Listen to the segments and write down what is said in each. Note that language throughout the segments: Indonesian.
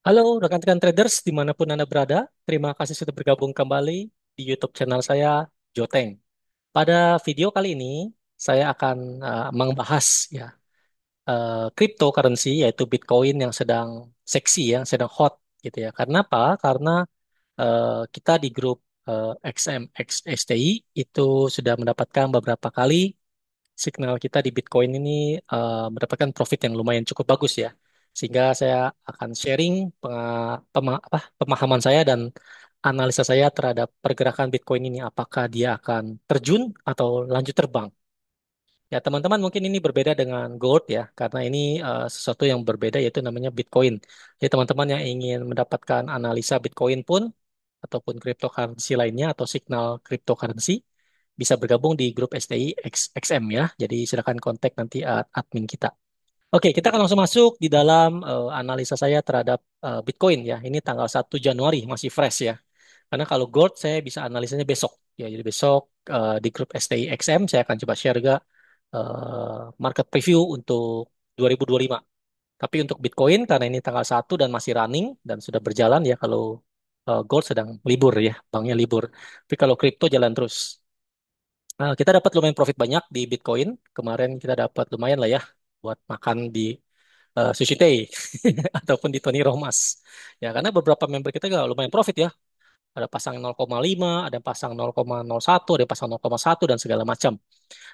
Halo rekan-rekan traders dimanapun Anda berada, terima kasih sudah bergabung kembali di YouTube channel saya, Joteng. Pada video kali ini, saya akan membahas ya cryptocurrency yaitu Bitcoin yang sedang seksi, yang sedang hot gitu ya. Karena apa? Karena kita di grup XMXSTI itu sudah mendapatkan beberapa kali signal kita di Bitcoin ini mendapatkan profit yang lumayan cukup bagus ya. Sehingga saya akan sharing pemahaman saya dan analisa saya terhadap pergerakan Bitcoin ini. Apakah dia akan terjun atau lanjut terbang? Ya, teman-teman mungkin ini berbeda dengan gold ya, karena ini sesuatu yang berbeda yaitu namanya Bitcoin. Jadi teman-teman yang ingin mendapatkan analisa Bitcoin pun ataupun cryptocurrency lainnya atau signal cryptocurrency bisa bergabung di grup STI XM ya. Jadi silakan kontak nanti admin kita. Oke, kita akan langsung masuk di dalam analisa saya terhadap Bitcoin ya. Ini tanggal 1 Januari, masih fresh ya. Karena kalau gold saya bisa analisanya besok. Ya, jadi besok di grup STI XM saya akan coba share juga market preview untuk 2025. Tapi untuk Bitcoin karena ini tanggal 1 dan masih running dan sudah berjalan ya kalau gold sedang libur ya, banknya libur. Tapi kalau kripto jalan terus. Kita dapat lumayan profit banyak di Bitcoin. Kemarin kita dapat lumayan lah ya buat makan di Sushi Tei ataupun di Tony Romas. Ya, karena beberapa member kita juga lumayan profit ya. Ada pasang 0,5, ada yang pasang 0,01, ada yang pasang 0,1 dan segala macam.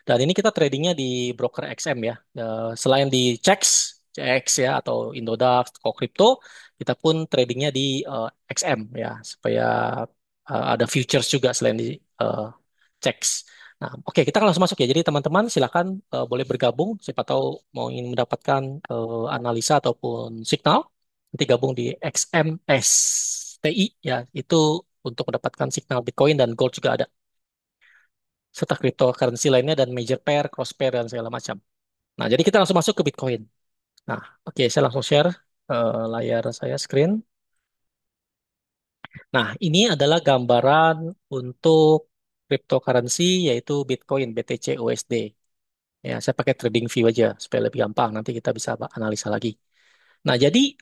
Dan ini kita tradingnya di broker XM ya. Selain di CX ya atau Indodax, Crypto, kita pun tradingnya di XM ya supaya ada futures juga selain di CX. Nah, oke kita akan langsung masuk ya. Jadi teman-teman silakan boleh bergabung. Siapa tahu mau ingin mendapatkan analisa ataupun signal, nanti gabung di XMSTI ya. Itu untuk mendapatkan signal Bitcoin dan Gold juga ada serta cryptocurrency lainnya dan major pair, cross pair dan segala macam. Nah, jadi kita langsung masuk ke Bitcoin. Nah, oke, saya langsung share layar saya screen. Nah, ini adalah gambaran untuk cryptocurrency yaitu Bitcoin, BTC USD. Ya, saya pakai trading view aja supaya lebih gampang. Nanti kita bisa analisa lagi. Nah, jadi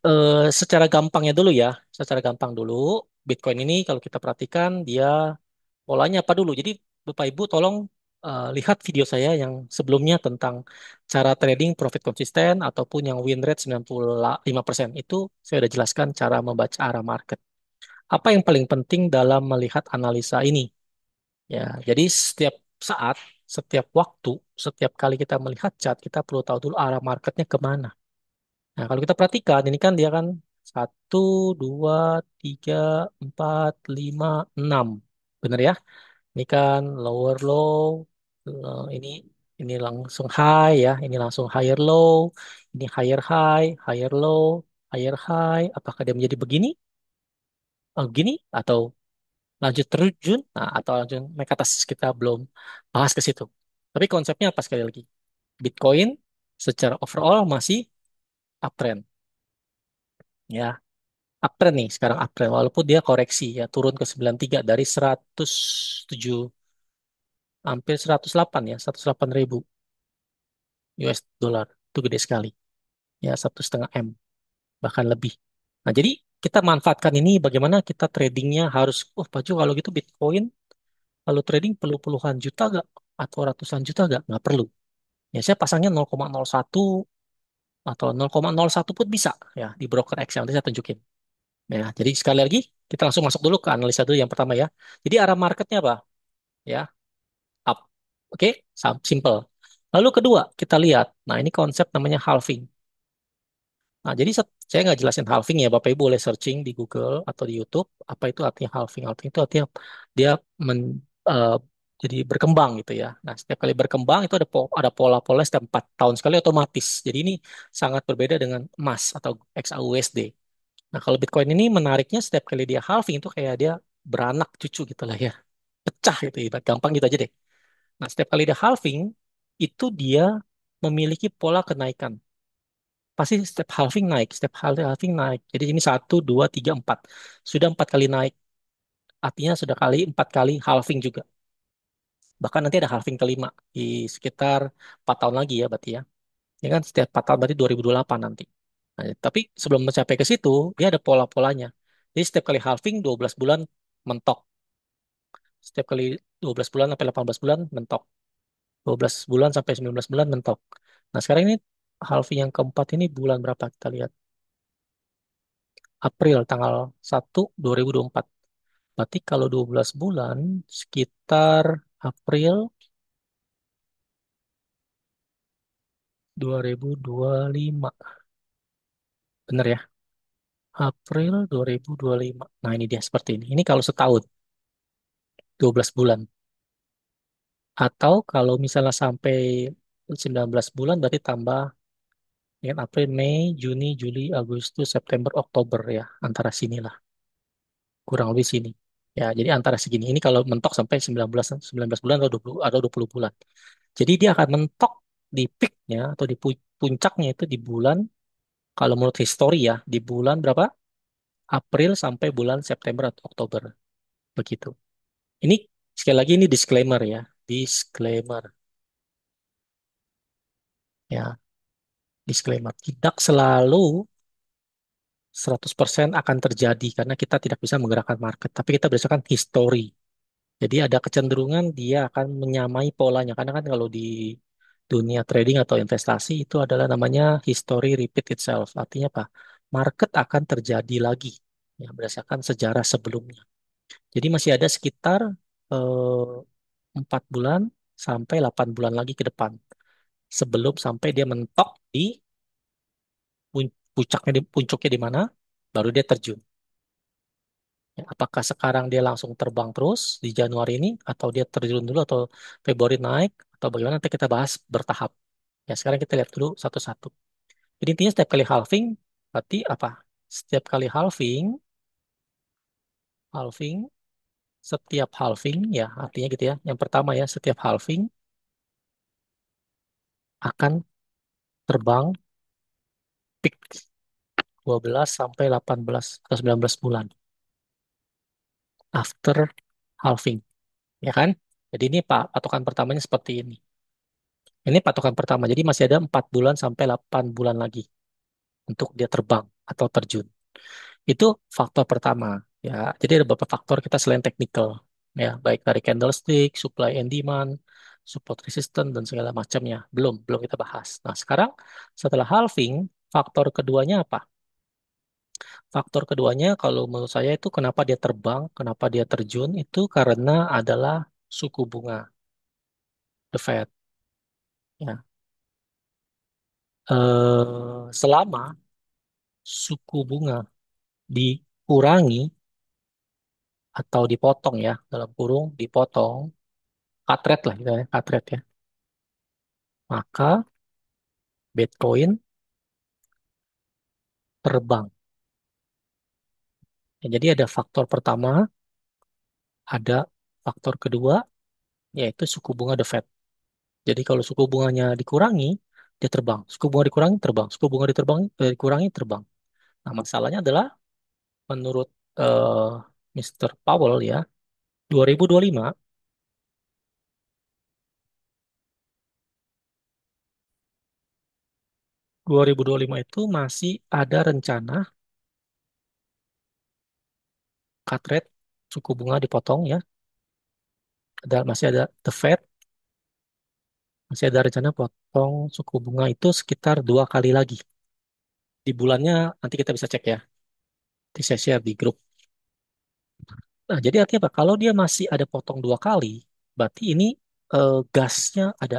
secara gampangnya dulu ya, secara gampang dulu, Bitcoin ini kalau kita perhatikan dia polanya apa dulu. Jadi Bapak Ibu tolong lihat video saya yang sebelumnya tentang cara trading profit konsisten ataupun yang win rate 95%. Itu saya sudah jelaskan cara membaca arah market. Apa yang paling penting dalam melihat analisa ini? Ya, jadi setiap saat, setiap waktu, setiap kali kita melihat chart, kita perlu tahu dulu arah marketnya kemana. Nah, kalau kita perhatikan, ini kan dia kan 1, 2, 3, 4, 5, 6. Benar ya? Ini kan lower low, ini langsung high ya, ini langsung higher low, ini higher high, higher low, higher high. Apakah dia menjadi begini? Begini atau lanjut terjun? Nah, atau lanjut naik ke atas? Kita belum bahas ke situ. Tapi konsepnya apa sekali lagi? Bitcoin secara overall masih uptrend ya. Uptrend nih sekarang uptrend walaupun dia koreksi ya turun ke 93 dari 107 hampir 108 ya 108.000 US dollar itu gede sekali ya 1,5 M bahkan lebih. Nah jadi kita manfaatkan ini bagaimana kita tradingnya harus Pak Jo kalau gitu Bitcoin kalau trading perlu puluhan juta gak atau ratusan juta gak? Nggak perlu. Ya saya pasangnya 0,01 atau 0,01 pun bisa ya di broker X yang nanti saya tunjukin. Ya, jadi sekali lagi kita langsung masuk dulu ke analisa dulu yang pertama ya. Jadi arah marketnya apa? Ya, up. Oke, simple. Lalu kedua, kita lihat. Nah, ini konsep namanya halving. Nah, jadi saya nggak jelasin halving ya, Bapak Ibu boleh searching di Google atau di YouTube. Apa itu artinya halving? Halving itu artinya dia eh, jadi berkembang gitu ya. Nah, setiap kali berkembang itu ada pola-pola setiap 4 tahun sekali otomatis. Jadi ini sangat berbeda dengan emas atau XAUSD. Nah, kalau Bitcoin ini menariknya setiap kali dia halving itu kayak dia beranak cucu gitu lah ya. Pecah gitu, ibarat gampang gitu aja deh. Nah, setiap kali dia halving, itu dia memiliki pola kenaikan. Pasti setiap halving naik, setiap halving naik. Jadi ini 1, 2, 3, 4. Sudah 4 kali naik. Artinya sudah 4 kali halving juga. Bahkan nanti ada halving kelima di sekitar 4 tahun lagi ya berarti ya. Ya kan setiap 4 tahun berarti 2028 nanti. Nah, tapi sebelum mencapai ke situ, dia ada pola-polanya. Jadi setiap kali halving 12 bulan mentok. Setiap kali 12 bulan sampai 18 bulan mentok. 12 bulan sampai 19 bulan mentok. Nah, sekarang ini halving yang keempat ini bulan berapa kita lihat? April tanggal 1 2024. Berarti kalau 12 bulan sekitar April 2025. Bener ya? April 2025. Nah, ini dia seperti ini. Ini kalau setahun, 12 bulan. Atau kalau misalnya sampai 19 bulan berarti tambah dengan April, Mei, Juni, Juli, Agustus, September, Oktober ya. Antara sinilah. Kurang lebih sini. Ya, jadi antara segini. Ini kalau mentok sampai 19 bulan atau 20 bulan. Jadi dia akan mentok di peaknya atau di puncaknya itu di bulan, kalau menurut histori ya, di bulan berapa? April sampai bulan September atau Oktober. Begitu. Ini sekali lagi ini disclaimer ya. Disclaimer ya. Disclaimer. Tidak selalu 100% akan terjadi karena kita tidak bisa menggerakkan market. Tapi kita berdasarkan histori. Jadi ada kecenderungan dia akan menyamai polanya. Karena kan kalau di dunia trading atau investasi itu adalah namanya history repeat itself. Artinya apa? Market akan terjadi lagi ya, berdasarkan sejarah sebelumnya. Jadi masih ada sekitar 4 bulan sampai 8 bulan lagi ke depan sebelum sampai dia mentok di puncaknya di mana, baru dia terjun. Ya, apakah sekarang dia langsung terbang terus di Januari ini, atau dia terjun dulu, atau Februari naik, atau bagaimana nanti kita bahas bertahap. Ya, sekarang kita lihat dulu satu-satu. Jadi intinya setiap kali halving, berarti apa? Setiap kali halving, halving, setiap halving, ya artinya gitu ya. Yang pertama ya, setiap halving akan terbang peak 12 sampai 18 atau 19 bulan after halving, ya kan? Jadi ini Pak, patokan pertamanya seperti ini. Ini patokan pertama. Jadi masih ada 4 bulan sampai 8 bulan lagi untuk dia terbang atau terjun. Itu faktor pertama. Ya, jadi ada beberapa faktor kita selain technical. Ya, baik dari candlestick, supply and demand, support resistance dan segala macamnya. Belum kita bahas. Nah, sekarang setelah halving, faktor keduanya apa? Faktor keduanya kalau menurut saya itu kenapa dia terbang, kenapa dia terjun itu karena adalah suku bunga, the Fed. Ya. Selama suku bunga dikurangi atau dipotong ya, dalam kurung dipotong, cut rate lah gitu ya, cut rate ya, maka Bitcoin terbang. Ya, jadi ada faktor pertama, ada faktor kedua, yaitu suku bunga The Fed. Jadi kalau suku bunganya dikurangi, dia terbang. Suku bunga dikurangi, terbang. Suku bunga dikurangi, terbang. Nah, masalahnya adalah menurut eh, Mr. Powell ya, 2025, 2025 itu masih ada rencana cut rate, suku bunga dipotong ya. Masih ada The Fed, masih ada rencana potong suku bunga itu sekitar 2 kali lagi. Di bulannya nanti kita bisa cek ya. Nanti saya share di grup. Nah, jadi artinya apa? Kalau dia masih ada potong 2 kali, berarti ini gasnya ada,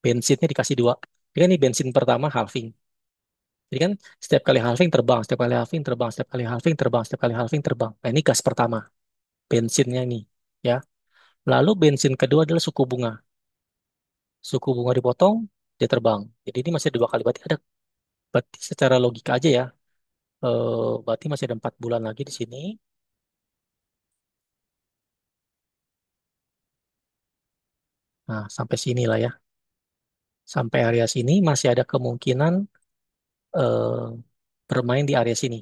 bensinnya dikasih dua. Jadi kan ini bensin pertama halving. Jadi kan setiap kali halving terbang, setiap kali halving terbang, setiap kali halving terbang, setiap kali halving terbang. Nah, ini gas pertama, bensinnya ini, ya. Lalu bensin kedua adalah suku bunga. Suku bunga dipotong, dia terbang. Jadi ini masih ada 2 kali. Berarti secara logika aja ya, berarti masih ada 4 bulan lagi di sini. Nah, sampai sini lah ya. Sampai area sini masih ada kemungkinan eh, bermain di area sini.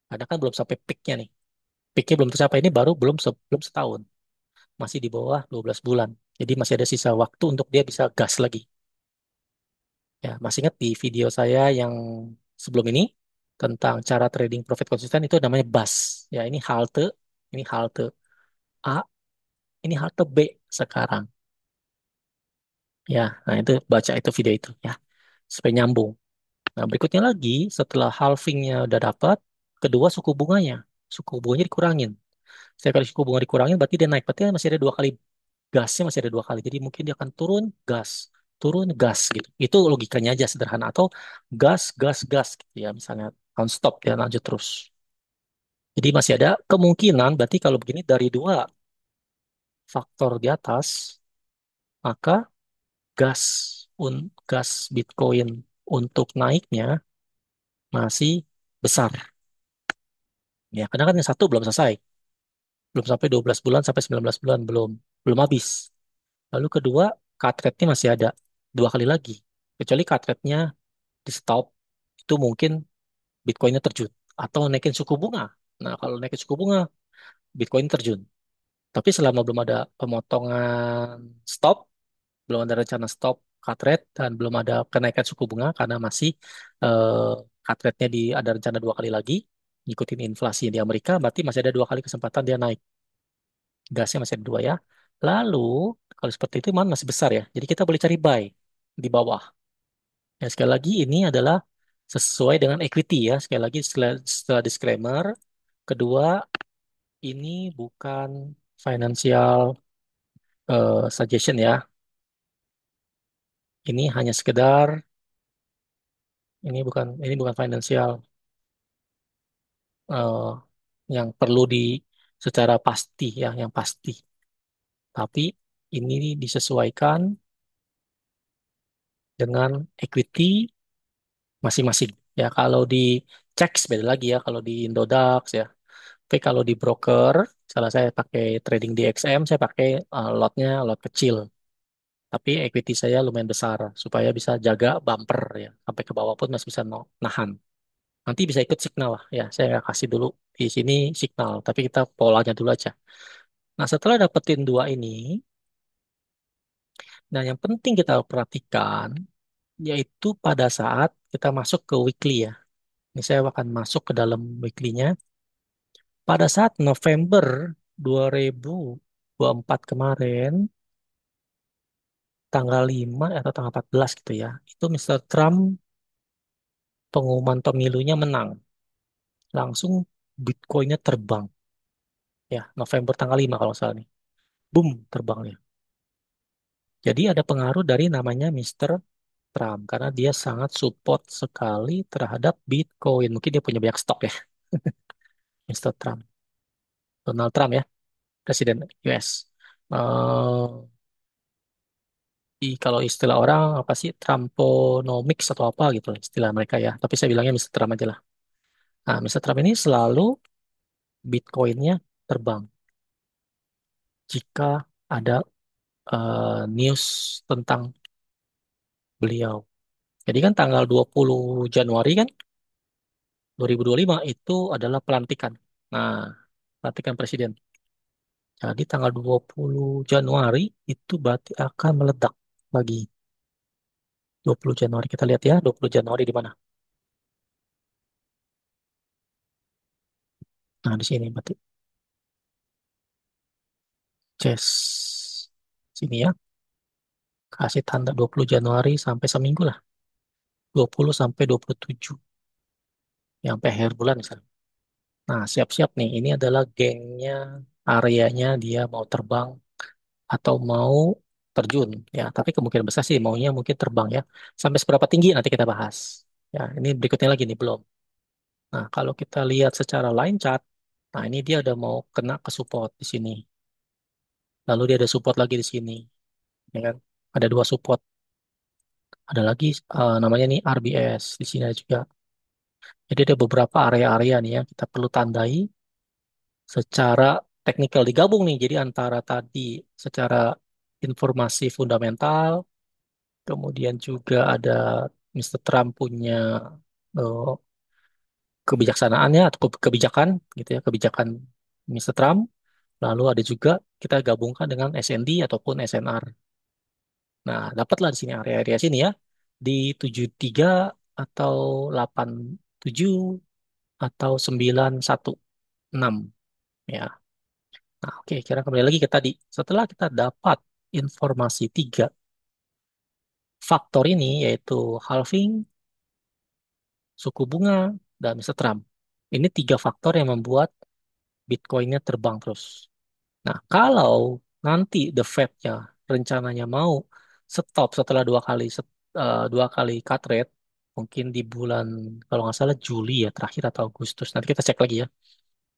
Karena kan belum sampai peaknya nih. Peaknya belum tercapai, ini baru belum setahun. Masih di bawah 12 bulan. Jadi masih ada sisa waktu untuk dia bisa gas lagi. Ya, masih ingat di video saya yang sebelum ini tentang cara trading profit konsisten itu namanya BAS. Ya, ini halte A, ini halte B sekarang. Ya, nah itu baca itu video itu ya, supaya nyambung. Nah, berikutnya lagi setelah halvingnya udah dapat, kedua suku bunganya. Suku bunganya dikurangin. Setiap kali suku bunga dikurangin berarti dia naik. Berarti masih ada dua kali gasnya masih ada dua kali. Jadi mungkin dia akan turun gas gitu. Itu logikanya aja sederhana. Atau gas gitu ya. Misalnya non stop dia lanjut terus. Jadi masih ada kemungkinan berarti kalau begini dari dua faktor di atas, maka gas gas Bitcoin untuk naiknya masih besar. Ya, karena kan yang satu belum selesai. Belum sampai 12 bulan sampai 19 bulan belum belum habis. Lalu kedua, cut rate-nya masih ada dua kali lagi. Kecuali cut rate-nya di stop, itu mungkin Bitcoin-nya terjun. Atau naikin suku bunga. Nah, kalau naikin suku bunga, Bitcoin terjun. Tapi selama belum ada pemotongan stop, belum ada rencana stop cut rate, dan belum ada kenaikan suku bunga, karena masih eh, cut rate-nya ada rencana dua kali lagi, ngikutin inflasi di Amerika, berarti masih ada dua kali kesempatan dia naik. Gasnya masih ada dua ya. Lalu, kalau seperti itu, mana masih besar ya. Jadi kita boleh cari buy di bawah. Ya, sekali lagi ini adalah sesuai dengan equity ya. Sekali lagi setelah disclaimer. Kedua, ini bukan financial suggestion ya. Ini hanya sekedar ini bukan financial eh, yang perlu secara pasti ya, yang pasti. Tapi ini disesuaikan dengan equity masing-masing. Ya, kalau di Cex beda lagi ya, kalau di Indodax ya. Tapi kalau di broker, salah saya pakai trading di XM, saya pakai lotnya lot kecil. Tapi equity saya lumayan besar, supaya bisa jaga bumper ya. Sampai ke bawah pun masih bisa nahan. Nanti bisa ikut signal lah ya. Saya nggak kasih dulu di sini signal, tapi kita polanya dulu aja. Nah, setelah dapetin dua ini, nah yang penting kita perhatikan, yaitu pada saat kita masuk ke weekly ya. Ini saya akan masuk ke dalam weekly-nya. Pada saat November 2024 kemarin, tanggal 5 atau tanggal 14 gitu ya, itu Mr. Trump pengumuman pemilunya menang. Langsung Bitcoin-nya terbang. Ya, November tanggal 5 kalau nggak salah nih. Boom, terbang ya. Jadi ada pengaruh dari namanya Mr. Trump. Karena dia sangat support sekali terhadap Bitcoin. Mungkin dia punya banyak stok ya, Mr. Trump. Donald Trump ya, Presiden US. Eh kalau istilah orang apa sih Trumponomics atau apa gitu istilah mereka ya. Tapi saya bilangnya Mr. Trump aja lah. Nah, Mr. Trump ini selalu Bitcoin-nya terbang jika ada news tentang beliau. Jadi kan tanggal 20 Januari kan 2025 itu adalah pelantikan. Nah, pelantikan presiden. Jadi tanggal 20 Januari itu berarti akan meledak lagi. 20 Januari kita lihat ya, 20 Januari di mana? Nah, di sini berarti. Ces. Sini ya. Kasih tanda 20 Januari sampai seminggu lah. 20 sampai 27. Ya, sampai akhir bulan misalnya. Nah, siap-siap nih. Ini adalah gengnya, areanya dia mau terbang atau mau terjun. Ya, tapi kemungkinan besar sih maunya mungkin terbang ya. Sampai seberapa tinggi nanti kita bahas. Ya, ini berikutnya lagi nih belum. Nah, kalau kita lihat secara line chart, nah ini dia udah mau kena ke support di sini. Lalu dia ada support lagi di sini, ya kan? Ada dua support. Ada lagi namanya nih RBS di sini ada juga. Jadi ada beberapa area-area nih yang kita perlu tandai secara teknikal digabung nih. Jadi antara tadi secara informasi fundamental, kemudian juga ada Mr. Trump punya eh, kebijaksanaannya atau kebijakan gitu ya, kebijakan Mr. Trump. Lalu ada juga kita gabungkan dengan SND ataupun SNR. Nah, dapatlah di sini area-area sini ya. di 73 atau 87 atau 916 ya. Nah, oke, kira kembali lagi ke tadi. Setelah kita dapat informasi tiga faktor ini, yaitu halving, suku bunga, dan Mr. Trump. Ini tiga faktor yang membuat Bitcoin-nya terbang terus. Nah, kalau nanti The Fed-nya rencananya mau stop setelah dua kali cut rate, mungkin di bulan kalau nggak salah Juli ya terakhir atau Agustus. Nanti kita cek lagi ya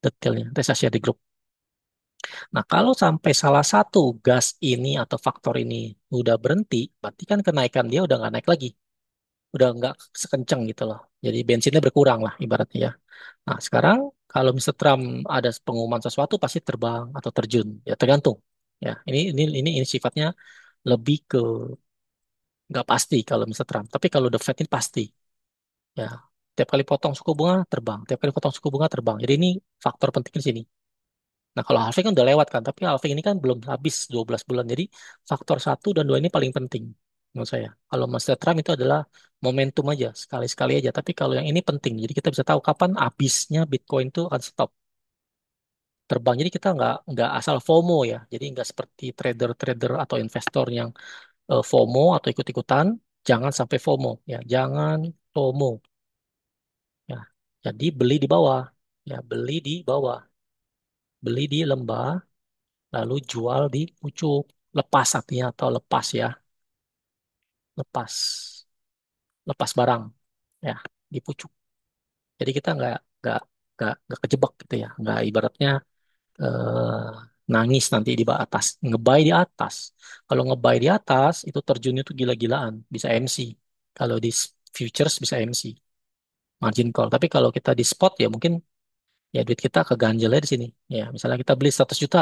detailnya. Nanti saya share di grup. Nah, kalau sampai salah satu gas ini atau faktor ini udah berhenti, berarti kan kenaikan dia udah nggak naik lagi, udah nggak sekenceng gitu loh. Jadi bensinnya berkurang lah ibaratnya ya. Nah, sekarang kalau Mr. Trump ada pengumuman sesuatu pasti terbang atau terjun, ya tergantung. Ya, ini sifatnya lebih ke nggak pasti kalau Mr. Trump. Tapi kalau The Fed ini pasti. Ya, tiap kali potong suku bunga terbang, tiap kali potong suku bunga terbang. Jadi ini faktor penting di sini. Nah, kalau halving kan udah lewat kan, tapi halving ini kan belum habis 12 bulan. Jadi faktor satu dan dua ini paling penting menurut saya. Kalau Mr. Trump itu adalah momentum aja, sekali-sekali aja. Tapi kalau yang ini penting, jadi kita bisa tahu kapan habisnya Bitcoin itu akan stop terbang. Jadi kita nggak asal FOMO ya. Jadi nggak seperti trader-trader atau investor yang FOMO atau ikut-ikutan. Jangan sampai FOMO ya. Jangan FOMO ya. Jadi beli di bawah ya, beli di bawah, beli di lembah, lalu jual di pucuk. Lepas artinya atau lepas ya, lepas, lepas barang ya di pucuk. Jadi kita nggak kejebak gitu ya. Nggak ibaratnya eh, nangis nanti di bawah atas, ngebuy di atas. Kalau ngebuy di atas itu terjunnya tuh gila-gilaan, bisa MC. Kalau di futures bisa MC, margin call. Tapi kalau kita di spot ya mungkin ya duit kita keganjelnya di sini. Ya, misalnya kita beli 100 juta,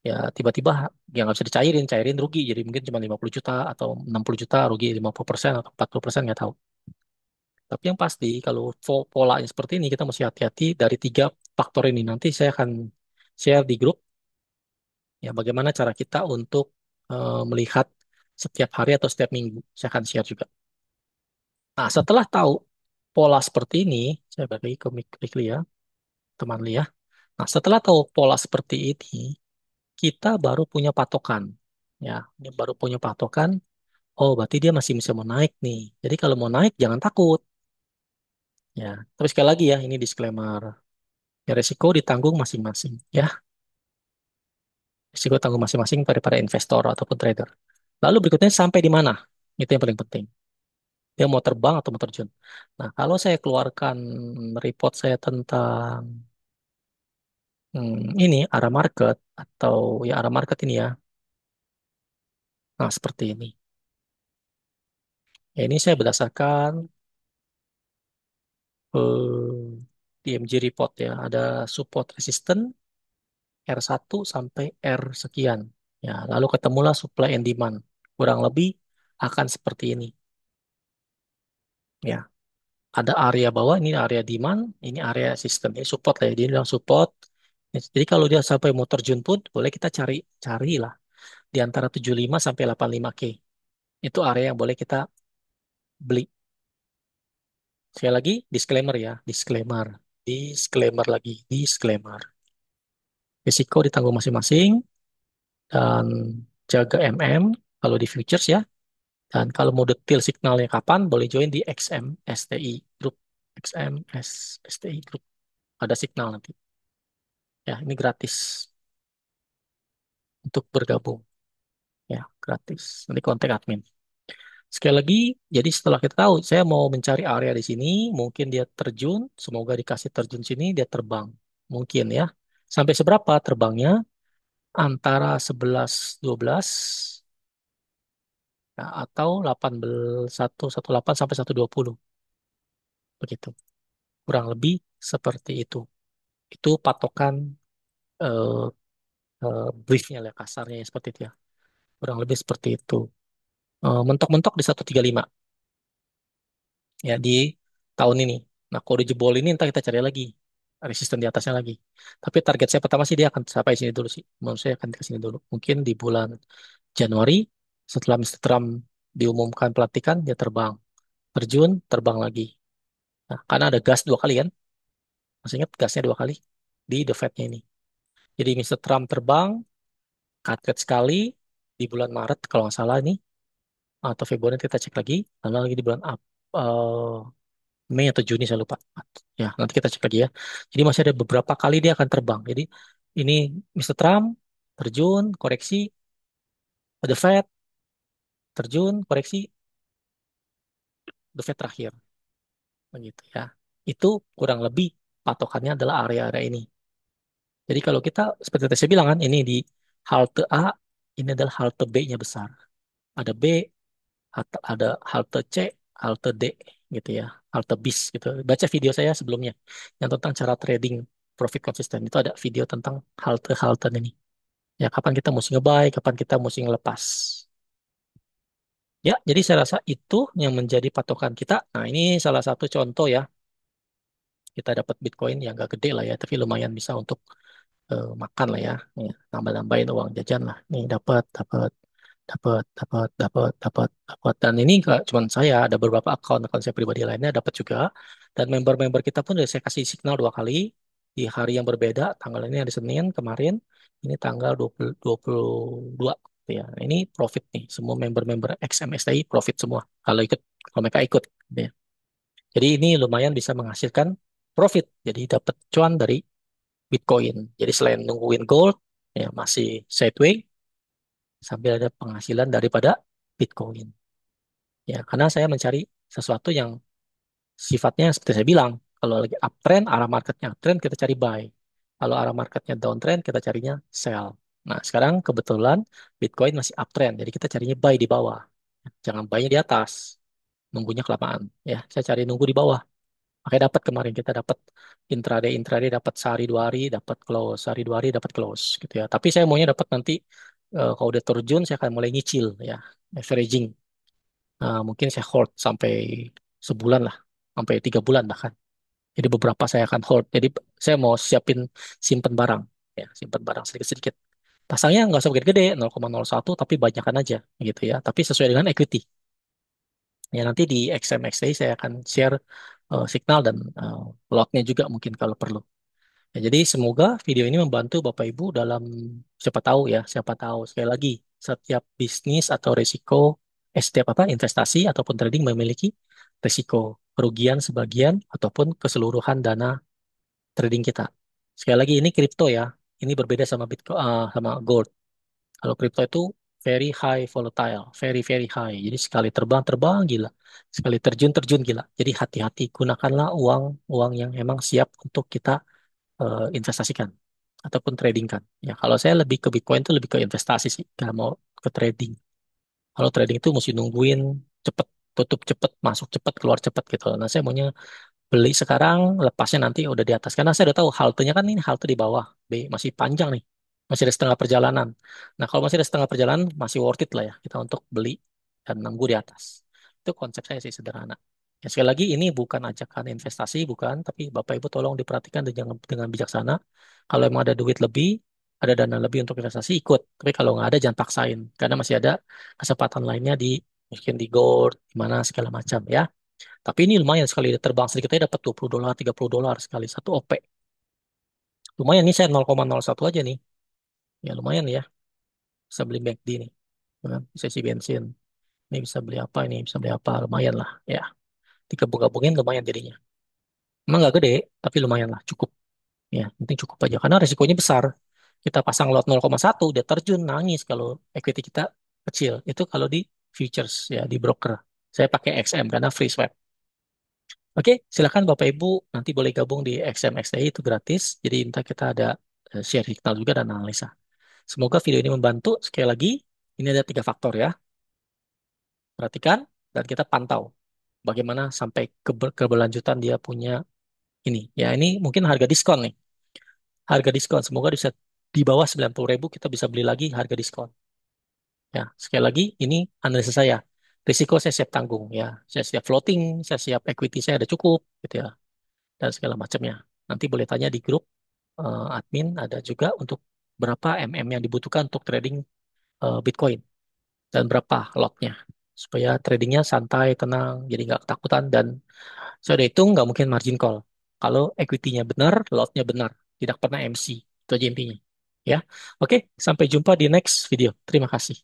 ya tiba-tiba yang nggak bisa dicairin, cairin rugi. Jadi mungkin cuma 50 juta atau 60 juta rugi 50% atau 40% nggak tahu. Tapi yang pasti kalau polanya seperti ini kita mesti hati-hati dari tiga faktor ini. Nanti saya akan share di grup ya bagaimana cara kita untuk melihat setiap hari atau setiap minggu. Saya akan share juga. Nah, setelah tahu pola seperti ini, saya bagi ke Mikli ya, teman Lia. Nah, setelah tahu pola seperti ini, kita baru punya patokan. Ya, ini baru punya patokan. Oh, berarti dia masih bisa mau naik nih. Jadi kalau mau naik jangan takut. Ya, tapi sekali lagi ya, ini disclaimer. Ya, resiko ditanggung masing-masing. Ya, risiko tanggung masing-masing pada investor ataupun trader. Lalu berikutnya sampai di mana? Itu yang paling penting. Dia mau terbang atau mau terjun. Nah, kalau saya keluarkan report saya tentang ini arah market atau ya arah market ini ya. Nah, seperti ini. Ya, ini saya berdasarkan DMG report ya. Ada support resistance R1 sampai R sekian. Ya, lalu ketemulah supply and demand. Kurang lebih akan seperti ini. Ya, ada area bawah, ini area demand, ini area sistem, ini support lah ya, dia bilang support. Jadi kalau dia sampai mau terjun pun, boleh kita carilah di antara 75 sampai 85K. Itu area yang boleh kita beli. Sekali lagi, disclaimer ya, disclaimer, disclaimer lagi, disclaimer. Risiko ditanggung masing-masing dan jaga MM kalau di futures ya. Dan kalau mau detail signalnya kapan, boleh join di XM STI Group. XM STI Group. Ada signal nanti. Ya, ini gratis untuk bergabung. Ya, gratis. Nanti kontak admin. Sekali lagi, jadi setelah kita tahu, saya mau mencari area di sini, mungkin dia terjun, semoga dikasih terjun sini, dia terbang. Mungkin ya. Sampai seberapa terbangnya? Antara 11, 12, ya, atau 18, 118 sampai 120. Begitu. Kurang lebih seperti itu. Itu patokan eh, briefnya lah, kasarnya ya, seperti itu ya. Kurang lebih seperti itu. Mentok-mentok di 135. Ya di tahun ini. Nah, kalau dijebol ini ntar kita cari lagi resisten di atasnya lagi. Tapi target saya pertama sih dia akan sampai sini dulu sih. Menurut saya akan ke sini dulu. Mungkin di bulan Januari setelah Mr. Trump. diumumkan pelantikan, dia terbang. Terjun, terbang lagi. Nah, karena ada gas dua kali kan? Masih ingat gasnya dua kali di The Fed-nya ini. Jadi Mr. Trump terbang, kaget sekali di bulan Maret kalau nggak salah ini, atau Februari kita cek lagi. Lalu lagi di bulan eh, Mei atau Juni saya lupa. Ya, nanti kita cek lagi ya. Jadi masih ada beberapa kali dia akan terbang. Jadi ini Mr. Trump terjun, koreksi, The Fed, terjun, koreksi, The Fed terakhir. Begitu ya. Itu kurang lebih patokannya adalah area-area ini. Jadi kalau kita, seperti tadi saya bilang kan, ini di halte A, ini adalah halte B-nya besar. Ada B, ada halte C, halte D, gitu ya. Halte BIS gitu. Baca video saya sebelumnya yang tentang cara trading profit konsisten. Itu ada video tentang halte-halte ini. Ya, kapan kita mesti nge-buy, kapan kita mesti ngelepas. Ya, jadi saya rasa itu yang menjadi patokan kita. Nah, ini salah satu contoh ya. Kita dapat Bitcoin yang gak gede lah ya, tapi lumayan bisa untuk makan lah ya. Nih, nambah-nambahin uang jajan lah. Nih dapat, dapat, dapat, dapat, dapat, dapat, dapat. Dan ini nggak cuma saya, ada beberapa akun saya pribadi lainnya dapat juga. Dan member-member kita pun udah saya kasih signal dua kali di hari yang berbeda. Tanggal ini hari Senin kemarin, ini tanggal 22. Gitu ya. Ini profit nih, semua member-member XMSTI profit semua. Kalau mereka ikut. Gitu ya. Jadi ini lumayan bisa menghasilkan profit. Jadi dapat cuan dari Bitcoin. Jadi selain nungguin gold, ya masih sideways sambil ada penghasilan daripada Bitcoin. Ya, karena saya mencari sesuatu yang sifatnya seperti saya bilang, kalau lagi uptrend, arah marketnya uptrend, kita cari buy. Kalau arah marketnya downtrend, kita carinya sell. Nah, sekarang kebetulan Bitcoin masih uptrend, jadi kita carinya buy di bawah. Jangan buy-nya di atas, nunggunya kelamaan. Ya, saya cari nunggu di bawah. Makanya dapat kemarin kita dapat intraday intraday dapat sehari dua hari dapat close sehari dua hari dapat close gitu ya. Tapi saya maunya dapat nanti kalau udah terjun saya akan mulai nyicil ya averaging. Mungkin saya hold sampai sebulan lah sampai 3 bulan bahkan. Jadi beberapa saya akan hold. Jadi saya mau siapin simpen barang ya simpen barang sedikit-sedikit. Pasangnya nggak usah gede-gede 0,01 tapi banyakkan aja gitu ya. Tapi sesuai dengan equity. Ya nanti di XMXD saya akan share signal dan lotnya juga mungkin kalau perlu. Ya, jadi semoga video ini membantu Bapak Ibu dalam siapa tahu ya, siapa tahu sekali lagi setiap bisnis atau risiko, setiap apa investasi ataupun trading memiliki risiko kerugian sebagian ataupun keseluruhan dana trading kita. Sekali lagi ini kripto ya, ini berbeda sama Bitcoin, sama gold. Kalau kripto itu very high volatile, very very high. Jadi sekali terbang terbang gila, sekali terjun terjun gila. Jadi hati-hati, gunakanlah uang uang yang emang siap untuk kita investasikan ataupun trading kan. Ya kalau saya lebih ke Bitcoin itu lebih ke investasi sih, nggak mau ke trading. Kalau trading itu mesti nungguin cepet tutup cepet, masuk cepet, keluar cepet gitu. Nah saya maunya beli sekarang, lepasnya nanti udah di atas. Karena saya udah tahu haltenya kan ini halte di bawah, masih panjang nih, masih ada setengah perjalanan. Nah kalau masih ada setengah perjalanan, masih worth it lah ya kita untuk beli dan nunggu di atas. Itu konsep saya sih sederhana. Ya, sekali lagi ini bukan ajakan investasi, bukan, tapi Bapak Ibu tolong diperhatikan dengan bijaksana. Kalau emang ada duit lebih, ada dana lebih untuk investasi, ikut. Tapi kalau nggak ada, jangan paksain, karena masih ada kesempatan lainnya di mungkin di gold, di mana segala macam ya. Tapi ini lumayan sekali terbang sedikit aja dapat $20, $30 sekali satu OP. Lumayan nih saya 0,01 aja nih. Ya lumayan ya. Bisa beli McD nih. Ya kan? Bisa isi bensin. Ini bisa beli apa ini? Bisa beli apa? Lumayan lah. Ya. Digabung-gabungin lumayan jadinya. Emang nggak gede, tapi lumayan lah. Cukup. Ya, penting cukup aja. Karena resikonya besar. Kita pasang lot 0,1, dia terjun nangis kalau equity kita kecil. Itu kalau di futures ya, di broker. Saya pakai XM karena free swap. Oke, silakan Bapak Ibu nanti boleh gabung di XMXTI itu gratis. Jadi entah kita ada share signal juga dan analisa. Semoga video ini membantu. Sekali lagi, ini ada 3 faktor ya. Perhatikan dan kita pantau bagaimana sampai keberlanjutan dia punya ini. Ya ini mungkin harga diskon nih. Harga diskon. Semoga bisa di bawah 90.000 kita bisa beli lagi harga diskon. Ya, sekali lagi ini analisa saya. Risiko saya siap tanggung ya. Saya siap floating, saya siap equity saya ada cukup gitu ya dan segala macamnya. Nanti boleh tanya di grup admin ada juga untuk berapa MM yang dibutuhkan untuk trading Bitcoin dan berapa lotnya. supaya tradingnya santai, tenang, jadi nggak ketakutan dan saya udah hitung nggak mungkin margin call. Kalau equity-nya benar, lot-nya benar, tidak pernah MC. Itu aja intinya. Ya, oke, sampai jumpa di next video. Terima kasih.